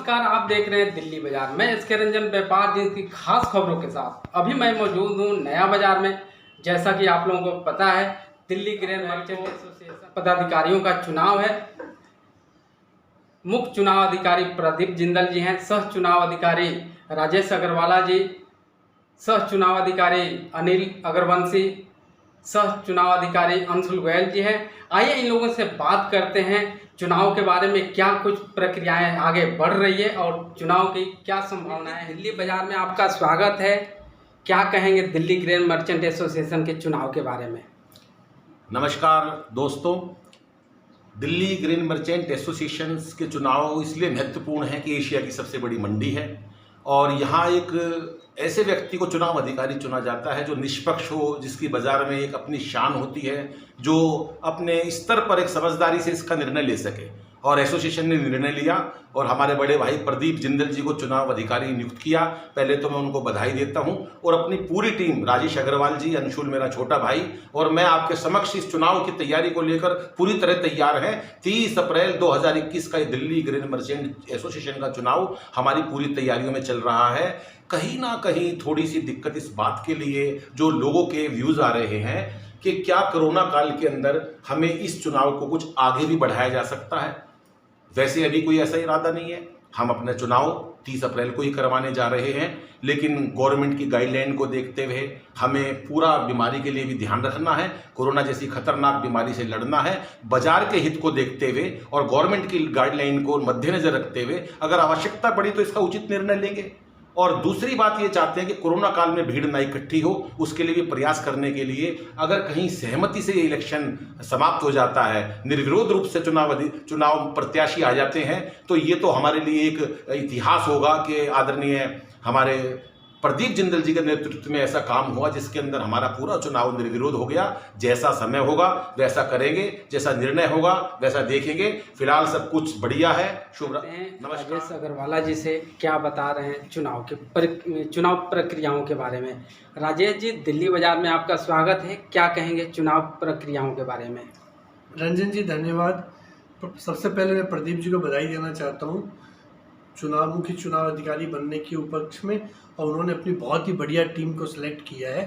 नमस्कार, आप देख रहे हैं दिल्ली बाजार। मैं इसके रंजन व्यापार दिन की खास खबरों के साथ अभी मैं मौजूद हूँ नया बाजार में। जैसा कि आप लोगों को पता है, दिल्ली ग्रेन मर्चेंट एसोसिएशन पदाधिकारियों का चुनाव है। मुख्य चुनाव अधिकारी प्रदीप जिंदल जी हैं, सह चुनाव अधिकारी राजेश अग्रवाला जी, सह चुनाव अधिकारी अनिल अग्रवंशी, सह चुनाव अधिकारी अंशुल गोयल जी हैं। आइए इन लोगों से बात करते हैं चुनाव के बारे में, क्या कुछ प्रक्रियाएं आगे बढ़ रही है और चुनाव की क्या संभावनाएं हैं। दिल्ली बाजार में आपका स्वागत है। क्या कहेंगे दिल्ली ग्रेन मर्चेंट एसोसिएशन के चुनाव के बारे में? नमस्कार दोस्तों, दिल्ली ग्रेन मर्चेंट एसोसिएशन के चुनाव इसलिए महत्वपूर्ण है कि एशिया की सबसे बड़ी मंडी है और यहाँ एक ऐसे व्यक्ति को चुनाव अधिकारी चुना जाता है जो निष्पक्ष हो, जिसकी बाजार में एक अपनी शान होती है, जो अपने स्तर पर एक समझदारी से इसका निर्णय ले सके। और एसोसिएशन ने निर्णय लिया और हमारे बड़े भाई प्रदीप जिंदल जी को चुनाव अधिकारी नियुक्त किया। पहले तो मैं उनको बधाई देता हूं और अपनी पूरी टीम, राजेश अग्रवाल जी, अंशुल मेरा छोटा भाई और मैं आपके समक्ष इस चुनाव की तैयारी को लेकर पूरी तरह तैयार हैं। 30 अप्रैल 2021 का दिल्ली ग्रेन मर्चेंट एसोसिएशन का चुनाव हमारी पूरी तैयारियों में चल रहा है। कहीं ना कहीं थोड़ी सी दिक्कत इस बात के लिए जो लोगों के व्यूज़ आ रहे हैं कि क्या कोरोना काल के अंदर हमें इस चुनाव को कुछ आगे भी बढ़ाया जा सकता है। वैसे अभी कोई ऐसा इरादा नहीं है, हम अपने चुनाव 30 अप्रैल को ही करवाने जा रहे हैं, लेकिन गवर्नमेंट की गाइडलाइन को देखते हुए हमें पूरा बीमारी के लिए भी ध्यान रखना है। कोरोना जैसी खतरनाक बीमारी से लड़ना है। बाजार के हित को देखते हुए और गवर्नमेंट की गाइडलाइन को मद्देनजर रखते हुए अगर आवश्यकता पड़ी तो इसका उचित निर्णय लेंगे। और दूसरी बात ये चाहते हैं कि कोरोना काल में भीड़ ना इकट्ठी हो, उसके लिए भी प्रयास करने के लिए अगर कहीं सहमति से ये इलेक्शन समाप्त हो जाता है, निर्विरोध रूप से चुनाव प्रत्याशी आ जाते हैं, तो ये तो हमारे लिए एक इतिहास होगा कि आदरणीय हमारे प्रदीप जिंदल जी के नेतृत्व में ऐसा काम हुआ जिसके अंदर हमारा पूरा चुनाव निर्विरोध हो गया। जैसा समय होगा वैसा करेंगे, जैसा निर्णय होगा वैसा देखेंगे। फिलहाल सब कुछ बढ़िया है। शुभ नमस्कार। राजेश अग्रवाला जी से क्या बता रहे हैं चुनाव प्रक्रियाओं के बारे में? राजेश जी, दिल्ली बाजार में आपका स्वागत है। क्या कहेंगे चुनाव प्रक्रियाओं के बारे में? रंजन जी धन्यवाद। सबसे पहले मैं प्रदीप जी को बधाई देना चाहता हूँ मुख्य चुनाव अधिकारी बनने के उपलक्ष्य में, और उन्होंने अपनी बहुत ही बढ़िया टीम को सिलेक्ट किया है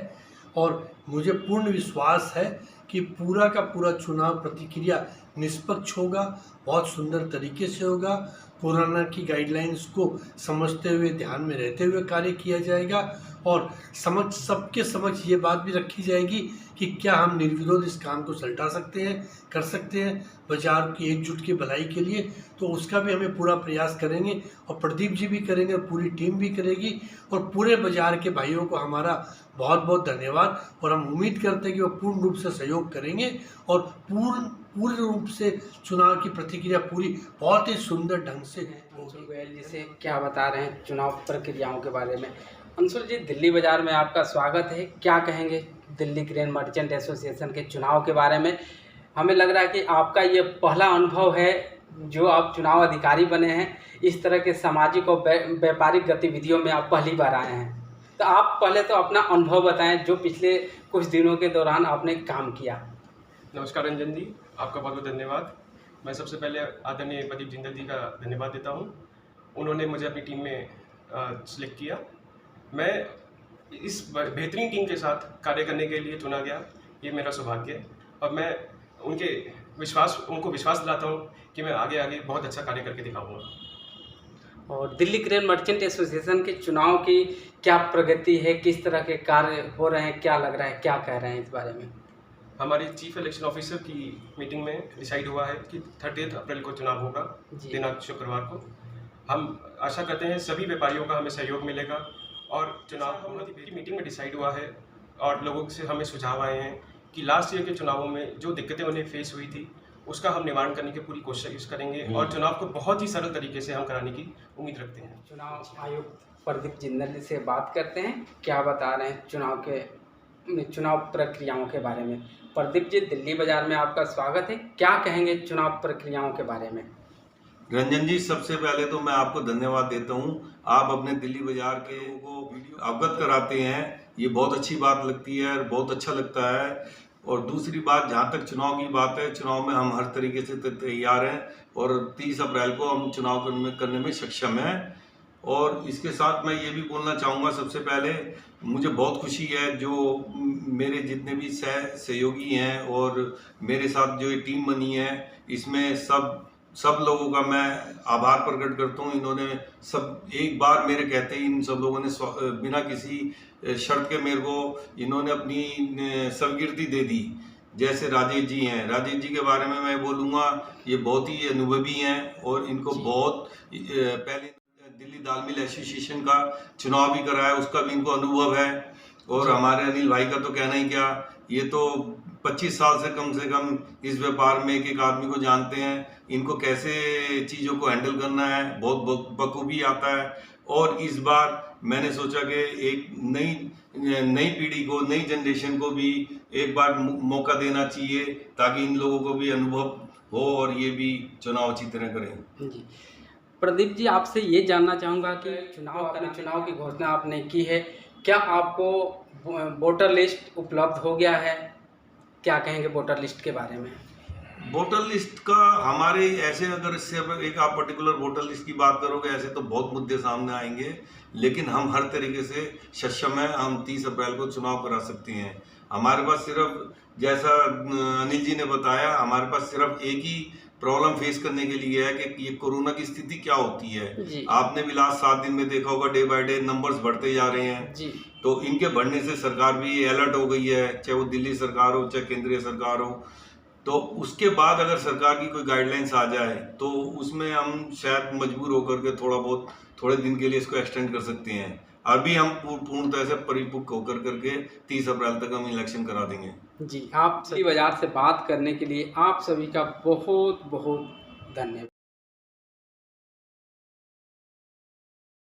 और मुझे पूर्ण विश्वास है कि पूरा का पूरा चुनाव प्रक्रिया निष्पक्ष होगा, बहुत सुंदर तरीके से होगा। कोरोना की गाइडलाइंस को समझते हुए, ध्यान में रहते हुए कार्य किया जाएगा और सबके समक्ष ये बात भी रखी जाएगी कि क्या हम निर्विरोध इस काम को सलटा सकते हैं, कर सकते हैं बाजार की एकजुट की भलाई के लिए। तो उसका भी हमें पूरा प्रयास करेंगे और प्रदीप जी भी करेंगे और पूरी टीम भी करेगी। और पूरे बाजार के भाइयों को हमारा बहुत बहुत धन्यवाद और हम उम्मीद करते हैं कि वो पूर्ण रूप से सहयोग करेंगे और पूर्ण रूप से चुनाव की प्रतिक्रिया पूरी बहुत ही सुंदर ढंग से अंशुल गोयल जी से क्या बता रहे हैं चुनाव प्रक्रियाओं के बारे में? अंशुल जी, दिल्ली बाजार में आपका स्वागत है। क्या कहेंगे दिल्ली ग्रेन मर्चेंट एसोसिएशन के चुनाव के बारे में? हमें लग रहा है कि आपका ये पहला अनुभव है जो आप चुनाव अधिकारी बने हैं। इस तरह के सामाजिक और व्यापारिक गतिविधियों में आप पहली बार आए हैं, तो आप पहले तो अपना अनुभव बताएं जो पिछले कुछ दिनों के दौरान आपने काम किया। नमस्कार रंजन जी, आपका बहुत बहुत धन्यवाद। मैं सबसे पहले आदरणीय प्रदीप जिंदल जी का धन्यवाद देता हूं। उन्होंने मुझे अपनी टीम में सिलेक्ट किया। मैं इस बेहतरीन टीम के साथ कार्य करने के लिए चुना गया, ये मेरा सौभाग्य है और मैं उनको विश्वास दिलाता हूं कि मैं आगे बहुत अच्छा कार्य करके दिखाऊंगा। और दिल्ली ग्रेन मर्चेंट एसोसिएशन के चुनाव की क्या प्रगति है, किस तरह के कार्य हो रहे हैं, क्या लग रहा है, क्या कह रहे हैं इस बारे में? हमारे चीफ इलेक्शन ऑफिसर की मीटिंग में डिसाइड हुआ है कि 30 अप्रैल को चुनाव होगा, दिनांक शुक्रवार को। हम आशा करते हैं सभी व्यापारियों का हमें सहयोग मिलेगा और चुनाव की मीटिंग में डिसाइड हुआ है और लोगों से हमें सुझाव आए हैं कि लास्ट ईयर के चुनावों में जो दिक्कतें उन्हें फेस हुई थी उसका हम निवारण करने की पूरी कोशिश करेंगे और चुनाव को बहुत ही सरल तरीके से हम कराने की उम्मीद रखते हैं। चुनाव आयुक्त प्रदीप जिंदल जी से बात करते हैं, क्या बता रहे हैं चुनाव प्रक्रियाओं के बारे में? प्रदीप जी, दिल्ली बाजार में आपका स्वागत है। क्या कहेंगे चुनाव प्रक्रियाओं के बारे में? रंजन जी, सबसे पहले तो मैं आपको धन्यवाद देता हूं। आप अपने दिल्ली बाजार के को अवगत कराते हैं, ये बहुत अच्छी बात लगती है और बहुत अच्छा लगता है। और दूसरी बात, जहाँ तक चुनाव की बात है, चुनाव में हम हर तरीके से तैयार हैं और 30 अप्रैल को हम चुनाव करने में सक्षम हैं। और इसके साथ मैं ये भी बोलना चाहूँगा, सबसे पहले मुझे बहुत खुशी है जो मेरे जितने भी सहयोगी हैं और मेरे साथ जो ये टीम बनी है, इसमें सब लोगों का मैं आभार प्रकट करता हूँ। इन्होंने सब एक बार मेरे कहते ही इन सब लोगों ने बिना किसी शर्त के मेरे को इन्होंने अपनी स्वीकृति दे दी। जैसे राजेश जी हैं, राजेश जी के बारे में मैं बोलूँगा, ये बहुत ही अनुभवी हैं और इनको बहुत पहले दिल्ली दाल मिल एसोसिएशन का चुनाव भी कराया, उसका भी इनको अनुभव है। और हमारे अनिल भाई का तो कहना ही क्या, ये तो 25 साल से कम इस व्यापार में एक एक आदमी को जानते हैं, इनको कैसे चीज़ों को हैंडल करना है बहुत बखूबी आता है। और इस बार मैंने सोचा कि एक नई पीढ़ी को, नई जनरेशन को भी एक बार मौका देना चाहिए ताकि इन लोगों को भी अनुभव हो और ये भी चुनाव अच्छी तरह करें। जी प्रदीप जी, आपसे ये जानना चाहूँगा कि चुनाव की घोषणा आपने की है, क्या आपको वोटर लिस्ट उपलब्ध हो गया है? क्या कहेंगे वोटर लिस्ट के बारे में? वोटर लिस्ट का हमारे ऐसे, अगर इससे एक आप पर्टिकुलर वोटर लिस्ट की बात करोगे, ऐसे तो बहुत मुद्दे सामने आएंगे, लेकिन हम हर तरीके से सक्षम हैं। हम 30 अप्रैल को चुनाव करा सकते हैं। हमारे पास सिर्फ, जैसा अनिल जी ने बताया, हमारे पास सिर्फ एक ही प्रॉब्लम फेस करने के लिए है कि ये कोरोना की स्थिति क्या होती है। आपने भी लास्ट 7 दिन में देखा होगा, डे बाय डे नंबर्स बढ़ते जा रहे हैं जी। तो इनके बढ़ने से सरकार भी अलर्ट हो गई है, चाहे वो दिल्ली सरकार हो चाहे केंद्रीय सरकार हो। तो उसके बाद अगर सरकार की कोई गाइडलाइंस आ जाए तो उसमें हम शायद मजबूर होकर के थोड़े दिन के लिए इसको एक्सटेंड कर सकते हैं। अभी हम पूर्णतः से परिपक्व होकर करके 30 अप्रैल तक हम इलेक्शन करा देंगे। जी, आप सभी बाजार से बात करने के लिए आप सभी का बहुत बहुत धन्यवाद।